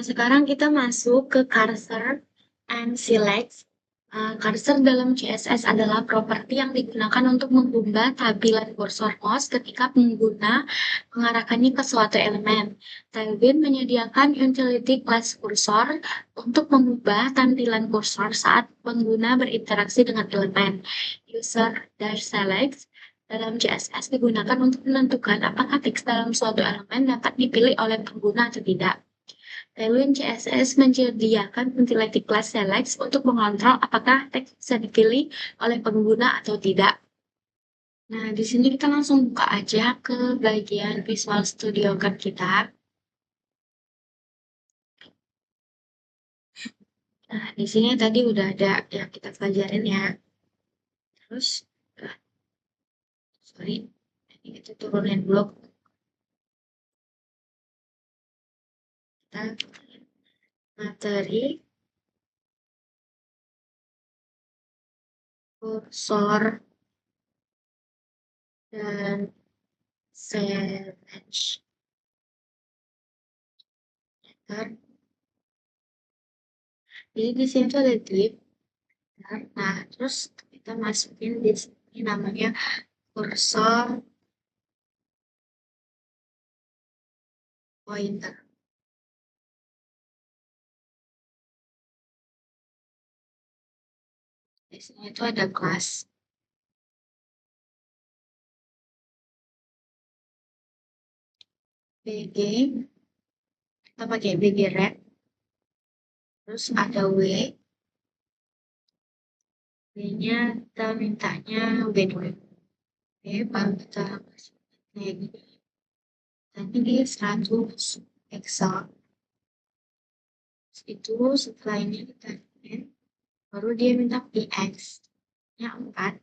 sekarang kita masuk ke cursor and select. Cursor dalam CSS adalah properti yang digunakan untuk mengubah tampilan kursor mouse ketika pengguna mengarahkannya ke suatu elemen. Tailwind menyediakan utility class cursor untuk mengubah tampilan kursor saat pengguna berinteraksi dengan elemen. User-select dalam CSS digunakan untuk menentukan apakah teks dalam suatu elemen dapat dipilih oleh pengguna atau tidak. Tailwind CSS menyediakan utility class select untuk mengontrol apakah teks bisa dipilih oleh pengguna atau tidak. Nah, di sini kita langsung buka aja ke bagian Visual Studio Code kita. Nah, di sini tadi udah ada yang kita pelajarin ya. Terus, sorry, ini kita turunin blok. Kita materi kursor dan select. Jadi di sini tuh ada div. Nah, terus kita masukin di sini namanya kursor pointer. Di sini itu ada kelas. BG, kita pakai BG red. Terus ada W. W-nya kita mintanya W2. Baru kita kasih kayak gini. Tadi dia 100 Excel. Itu setelah ini kita add, baru dia minta PX nya 4.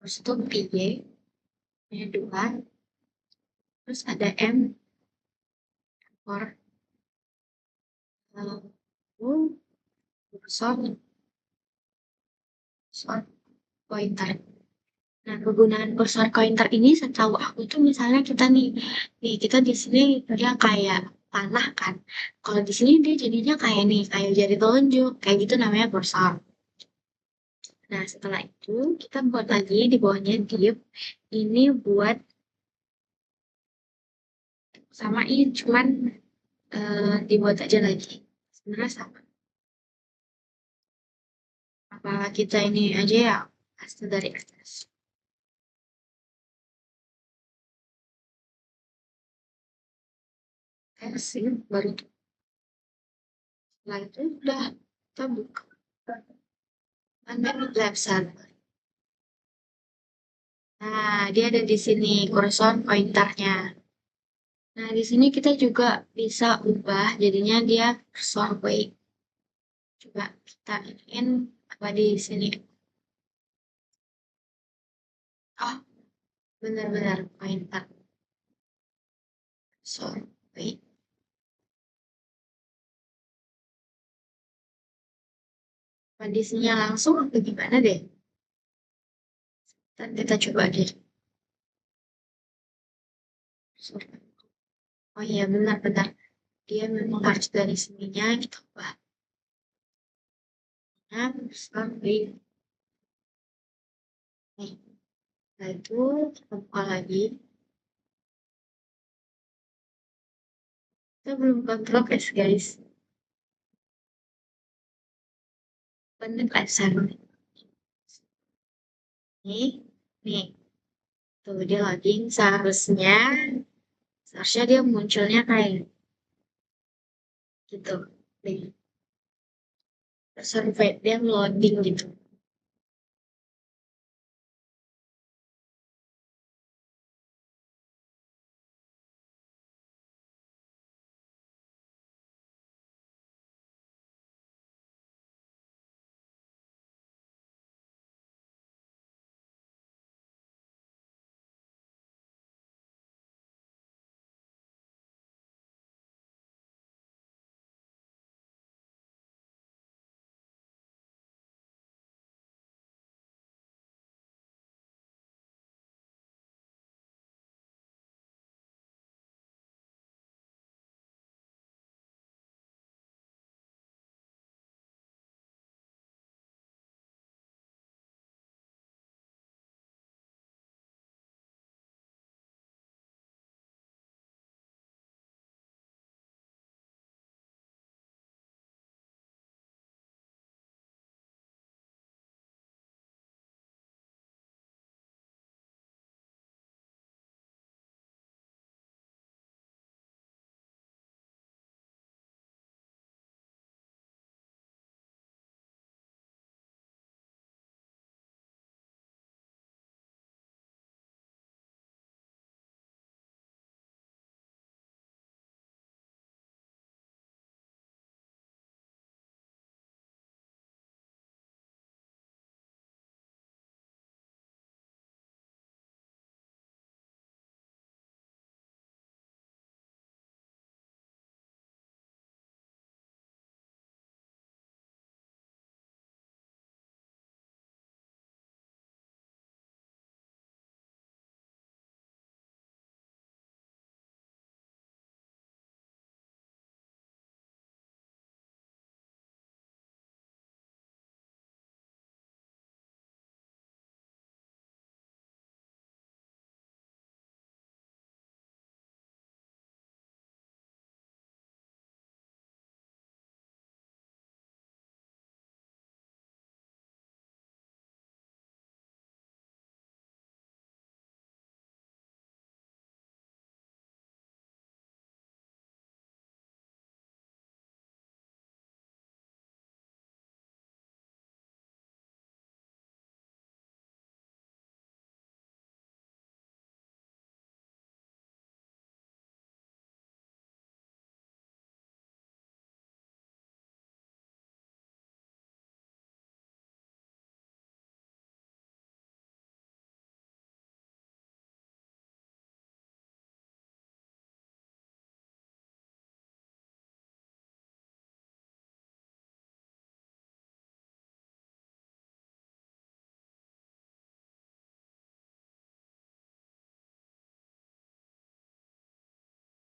Terus itu PY nya 2. Terus ada M for kursor pointer. Nah, penggunaan kursor pointer ini setahu aku tuh misalnya kita nih kita di sini dia kayak panah kan. Kalau di sini dia jadinya kayak nih, kayak jari telunjuk, kayak gitu namanya kursor. Nah, setelah itu kita buat lagi di bawahnya div. Ini buat samain, cuman dibuat aja lagi. Sebenarnya sama. Apa kita ini aja ya, hasil dari atas. Kasih baru tuh. Setelah itu udah kita buka. Anda lab sana. Nah, dia ada di sini kursor pointernya. Nah, di sini kita juga bisa ubah jadinya dia kursor weight. Coba kita iniin apa di sini. Oh, benar-benar pointer. Kursor weight. Kondisinya langsung atau gimana deh? Kita coba deh. Oh iya, benar-benar. Dia memang harus dari sininya kita ubah. Nah, kursor weight. Nih. Nah, itu kita buka lagi. Kita belum kontrol guys. Bener kasar. Nih. Tuh, dia loading. Seharusnya dia munculnya kayak gitu. Nih. Survei dia loading gitu.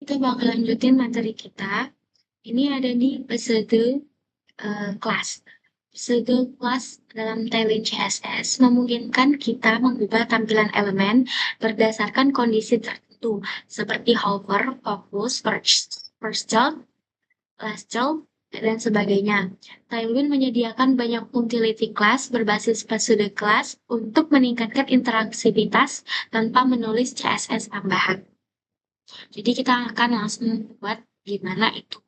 Kita bakal lanjutin materi kita. Ini ada di episode kelas. Episode kelas dalam Tailwind CSS memungkinkan kita mengubah tampilan elemen berdasarkan kondisi tertentu, seperti hover, focus, first child, last child, dan sebagainya. Tailwind menyediakan banyak utility class berbasis metode kelas untuk meningkatkan interaksivitas tanpa menulis CSS tambahan. Jadi kita akan langsung buat gimana itu.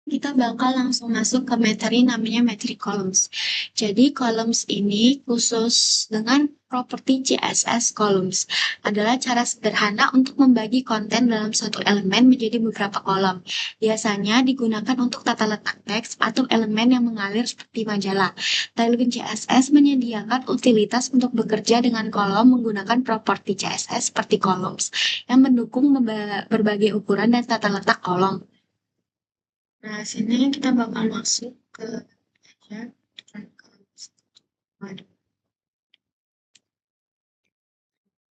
Kita bakal langsung masuk ke materi namanya materi columns. Jadi columns ini khusus dengan properti CSS columns. Adalah cara sederhana untuk membagi konten dalam suatu elemen menjadi beberapa kolom. Biasanya digunakan untuk tata letak teks atau elemen yang mengalir seperti majalah. Tailwind CSS menyediakan utilitas untuk bekerja dengan kolom menggunakan properti CSS seperti columns yang mendukung berbagai ukuran dan tata letak kolom. Nah, sini kita bakal masuk ke aja waduh.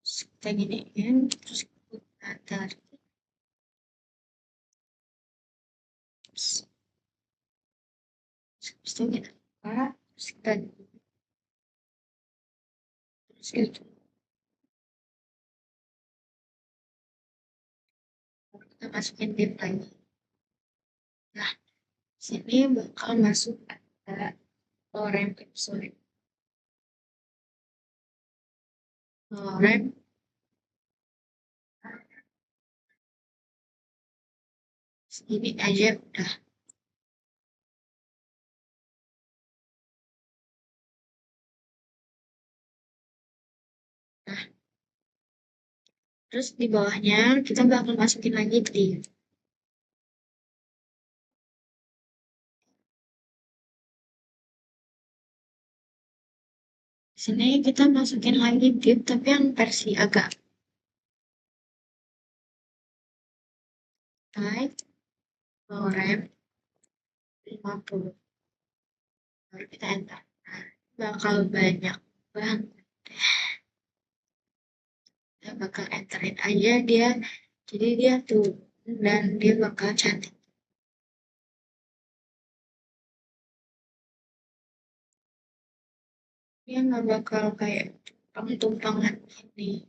Terus kita giniin, terus kita tarik. Terus itu kita buka, terus kita terus itu kita masukin div lagi. Nah, sini bakal masuk ada lorem ipsum. Lorem segini aja udah. Terus di bawahnya kita bakal masukin lagi div. Di sini kita masukin lagi div tapi yang versi agak type lorem 50. Baru kita enter. Bakal banyak banget. Kita bakal enterin aja dia. Jadi dia tuh dan dia bakal cantik. Dia nggak bakal kayak tumpang-tumpangan gini.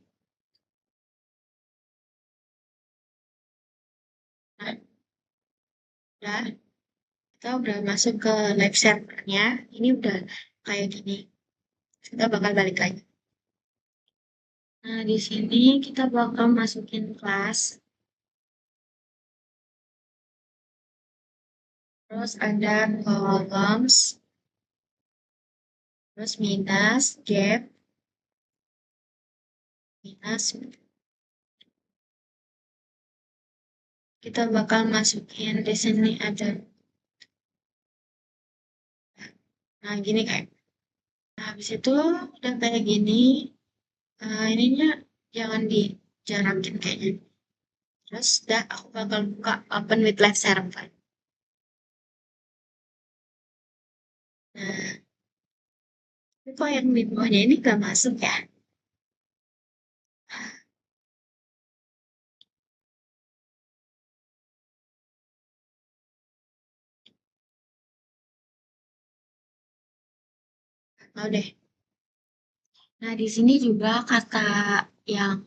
Nah, udah kita udah masuk ke live servernya. Ini udah kayak gini. Kita bakal balik lagi. Nah, di sini kita bakal masukin kelas. Terus ada columns. Terus minus, gap, minus. Kita bakal masukin di sini ada. Nah, gini kayak. Nah, habis itu udah kayak gini. Ininya jangan dijarakin kayaknya. Terus dah aku bakal buka open with live server. Nah, kok yang di bawahnya ini gak masuk ya? Tahu deh. Nah, di sini juga kata yang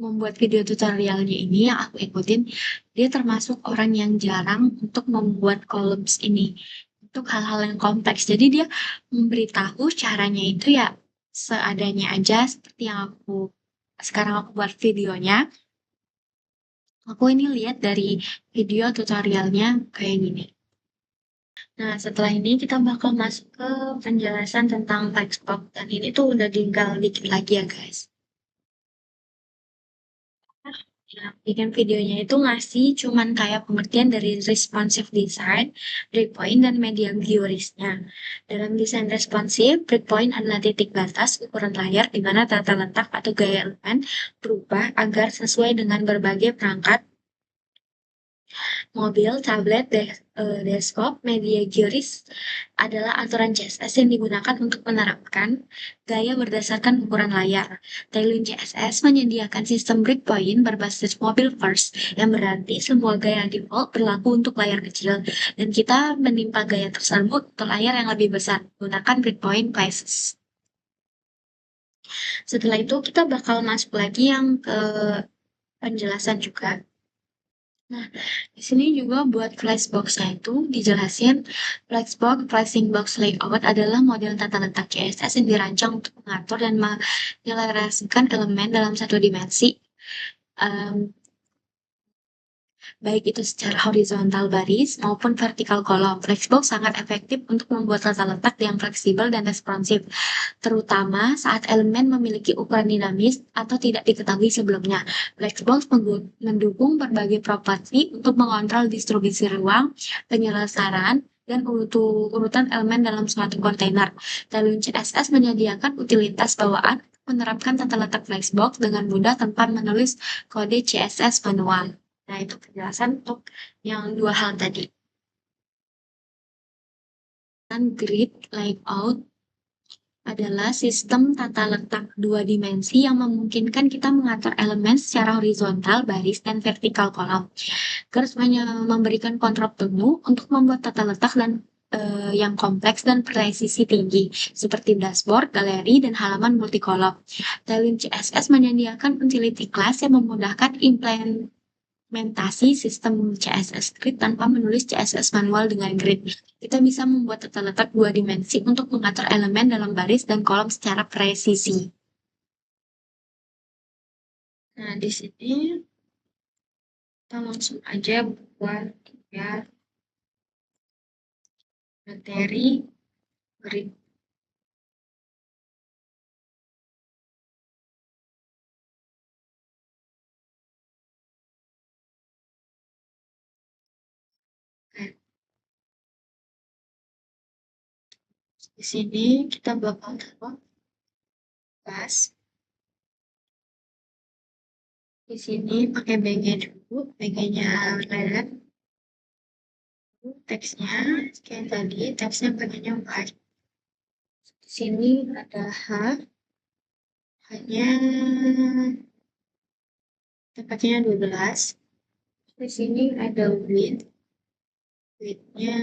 membuat video tutorialnya ini yang aku ikutin, dia termasuk orang yang jarang untuk membuat columns ini untuk hal-hal yang kompleks. Jadi dia memberitahu caranya itu ya seadanya aja seperti yang aku sekarang aku buat videonya. Aku ini lihat dari video tutorialnya kayak gini. Nah, setelah ini kita bakal masuk ke penjelasan tentang textbox dan ini tuh udah tinggal dikit lagi ya guys. Ya, bikin videonya itu ngasih cuman kayak pengertian dari responsive design, breakpoint, dan media viewerisnya. Dalam desain responsif, breakpoint adalah titik batas ukuran layar di mana tata letak atau gaya elemen berubah agar sesuai dengan berbagai perangkat mobil, tablet, desktop, media QRIS adalah aturan CSS yang digunakan untuk menerapkan gaya berdasarkan ukuran layar. Tailwind CSS menyediakan sistem breakpoint berbasis mobile first, yang berarti semua gaya default berlaku untuk layar kecil, dan kita menimpa gaya tersebut ke layar yang lebih besar menggunakan breakpoint classes. Setelah itu kita bakal masuk lagi yang ke penjelasan juga. Nah, di sini juga buat flashbox-nya itu dijelasin flashbox, flashing box layout adalah model tata letak CSS yang dirancang untuk mengatur dan menyelaraskan elemen dalam satu dimensi. Em, Baik itu secara horizontal baris maupun vertikal kolom. Flexbox sangat efektif untuk membuat tata letak yang fleksibel dan responsif, terutama saat elemen memiliki ukuran dinamis atau tidak diketahui sebelumnya. Flexbox mendukung berbagai properti untuk mengontrol distribusi ruang, penyelesaian, dan urutan elemen dalam suatu kontainer. Tailwind CSS menyediakan utilitas bawaan menerapkan tata letak flexbox dengan mudah tanpa menulis kode CSS manual. Nah, itu penjelasan untuk yang dua hal tadi. Dan grid layout adalah sistem tata letak dua dimensi yang memungkinkan kita mengatur elemen secara horizontal, baris, dan vertikal kolom. Garis memberikan kontrol penuh untuk membuat tata letak dan yang kompleks dan presisi tinggi, seperti dashboard, galeri, dan halaman multikolom. Tailwind CSS menyediakan utility class yang memudahkan implementasi sistem CSS grid tanpa menulis CSS manual dengan grid. Kita bisa membuat tata letak dua dimensi untuk mengatur elemen dalam baris dan kolom secara presisi. Nah, di sini kita langsung aja buat ya materi grid. Di sini kita bakal taruh kelas. Di sini pakai BG dulu, BG-nya red. Teksnya kayak tadi, teksnya pakainya white. Di sini ada H, H-nya tempatnya 12. Di sini ada width, width-nya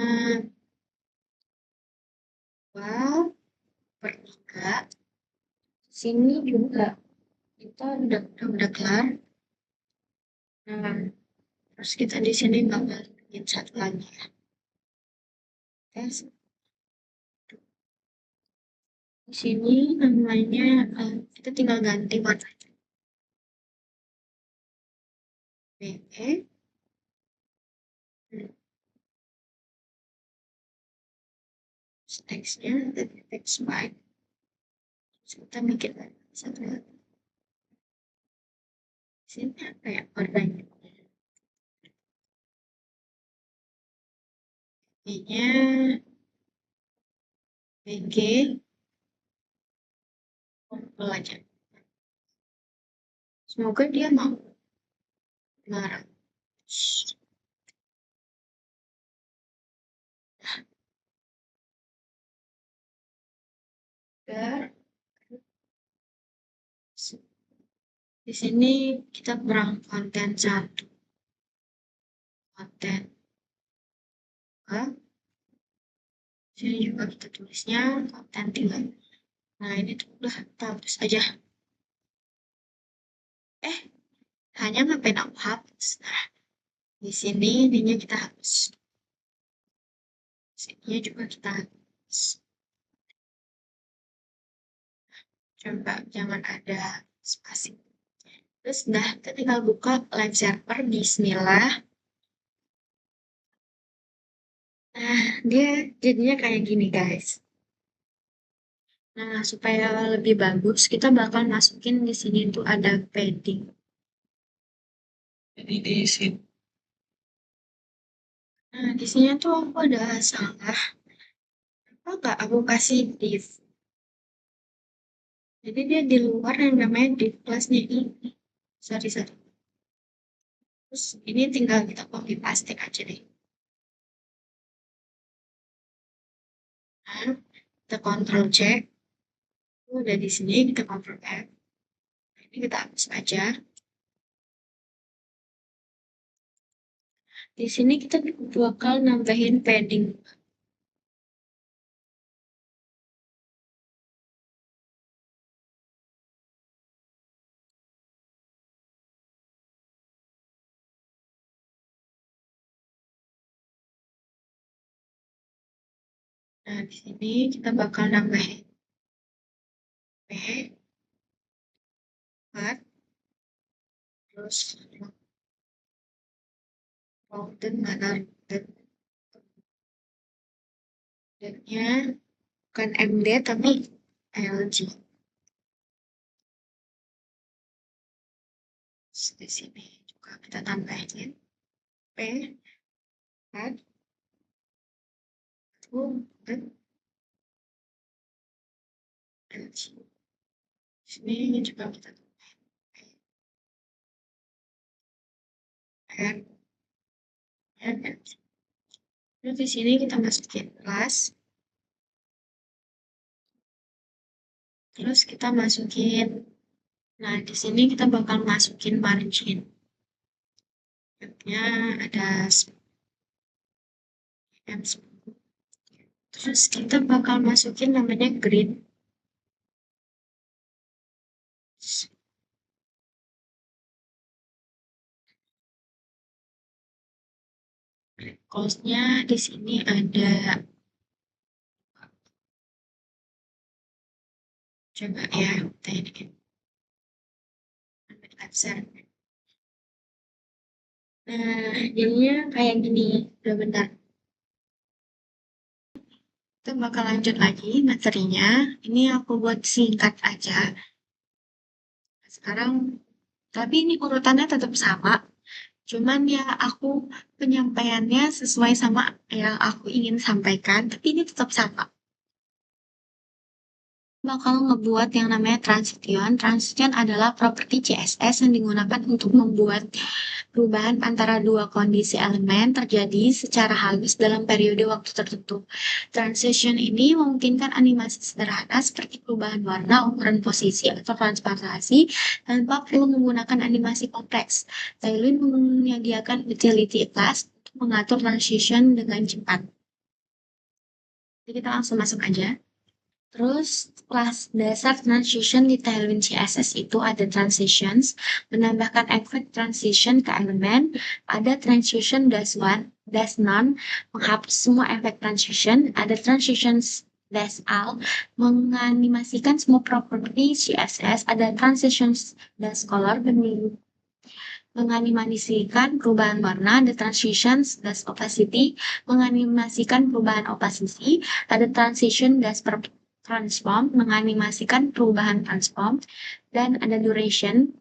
2/3. Sini juga kita udah kelar. Nah, terus kita di sini bakal bikin satu lagi ya. Tes. Di sini namanya kita tinggal ganti warna BE. Teksnya teks white. Terus kita bikin satu lagi. Di sini apa ya warnanya? BG, BG, purple aja. Semoga dia mau marah. Di sini kita berang konten 1, konten 2. Sini juga kita tulisnya konten 3. Nah ini tuh udah kita hapus aja. Hanya ngapain aku hapus? Nah di sini ininya kita hapus. Sininya juga kita hapus. Coba jangan ada spasi. Terus dah kita tinggal buka live server, bismillah. Nah dia jadinya kayak gini guys. Nah supaya lebih bagus kita bakal masukin di sini tuh ada padding. Jadi di sini. Nah di sini tuh aku ada salah. Apa nggak aku kasih div? Jadi dia di luar yang namanya div kelasnya ini. Sorry. Terus ini tinggal kita copy paste aja deh. Nah, kita Ctrl C. Udah di sini kita Ctrl F. Ini kita hapus aja. Di sini kita bakal nambahin padding. Nah, di sini kita bakal nambahin P, 4, terus rounded mana roundednya bukan MD tapi LG. Terus di sini juga kita tambahin P, 4, dan LG. Di sini juga kita tambahin R, dan LG. Terus di sini kita masukin kelas. Terus kita masukin, nah di sini kita bakal masukin margin. Ada M10. Terus kita bakal masukin namanya grid. Cost-nya di sini ada, coba ya, kita ini ambil absen. Nah, jadinya kayak gini. Udah bentar. Kita bakal lanjut lagi materinya. Ini aku buat singkat aja. Sekarang, tapi ini urutannya tetap sama. Cuman ya aku penyampaiannya sesuai sama yang aku ingin sampaikan, tapi ini tetap sama. bakal ngebuat yang namanya transition. Transition adalah properti CSS yang digunakan untuk membuat perubahan antara dua kondisi elemen terjadi secara halus dalam periode waktu tertentu. Transition ini memungkinkan animasi sederhana seperti perubahan warna, ukuran posisi, atau transparansi tanpa perlu menggunakan animasi kompleks. Tailwind menyediakan utility class untuk mengatur transition dengan cepat. Jadi kita langsung masuk aja. Terus kelas dasar transition di Tailwind CSS itu ada transitions, menambahkan efek transition ke elemen, ada transition dash one, dash none, menghapus semua efek transition, ada transitions dash all, menganimasikan semua properti CSS, ada transitions dash color, menganimasikan perubahan warna, ada transitions dash opacity, menganimasikan perubahan opacity, ada transition dash transform, menganimasikan perubahan transform, dan ada duration,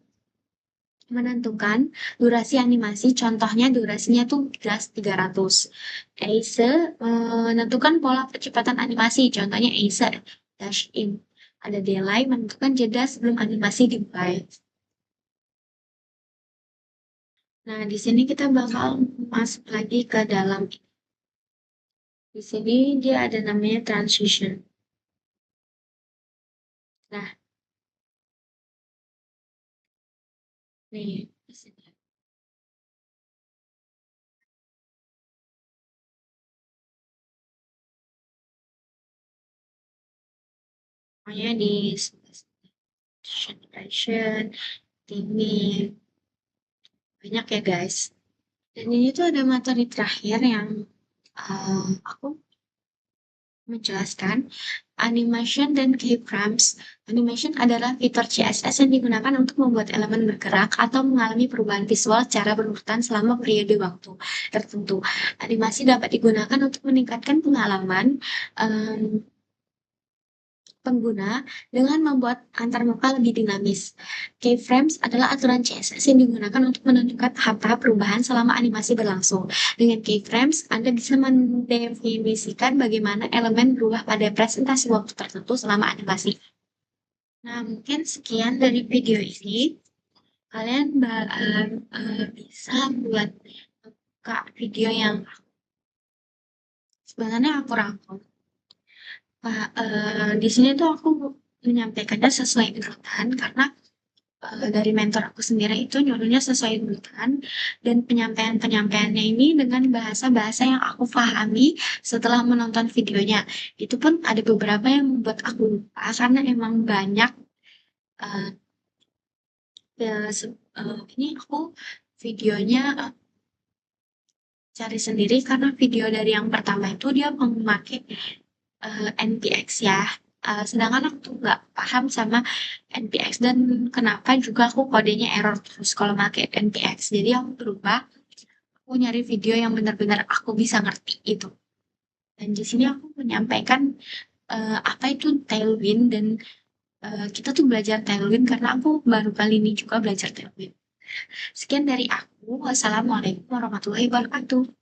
menentukan durasi animasi, contohnya durasinya tuh gas 300. Ease, menentukan pola percepatan animasi, contohnya Ease dash in. Ada delay, menentukan jeda sebelum animasi dimulai. Nah, di sini kita bakal masuk lagi ke dalam. Di sini dia ada namanya transition. Nah, nih di sini. Pokoknya di transition, timing, banyak ya guys. Dan ini tuh ada materi terakhir yang aku menjelaskan animation dan keyframes. Animation adalah fitur CSS yang digunakan untuk membuat elemen bergerak atau mengalami perubahan visual secara berurutan selama periode waktu tertentu. Animasi dapat digunakan untuk meningkatkan pengalaman pengguna dengan membuat antarmuka lebih dinamis. Keyframes adalah aturan CSS yang digunakan untuk menentukan tahap-tahap perubahan selama animasi berlangsung. Dengan keyframes, Anda bisa mendefinisikan bagaimana elemen berubah pada presentasi waktu tertentu selama animasi. Nah, mungkin sekian dari video ini. Kalian bisa buat buka video yang sebenarnya aku rangkum. Di sini tuh aku menyampaikannya sesuai urutan karena dari mentor aku sendiri itu nyuruhnya sesuai urutan dan penyampaiannya ini dengan bahasa-bahasa yang aku pahami setelah menonton videonya. Itu pun ada beberapa yang membuat aku lupa karena emang banyak uh, ini aku videonya cari sendiri karena video dari yang pertama itu dia memakai NPX ya. Sedangkan aku tuh nggak paham sama NPX dan kenapa juga aku kodenya error terus kalau pakai NPX. Jadi aku berubah, aku nyari video yang benar-benar aku bisa ngerti itu. Dan di sini aku menyampaikan apa itu Tailwind dan kita tuh belajar Tailwind karena aku baru kali ini juga belajar Tailwind. Sekian dari aku. Wassalamualaikum warahmatullahi wabarakatuh.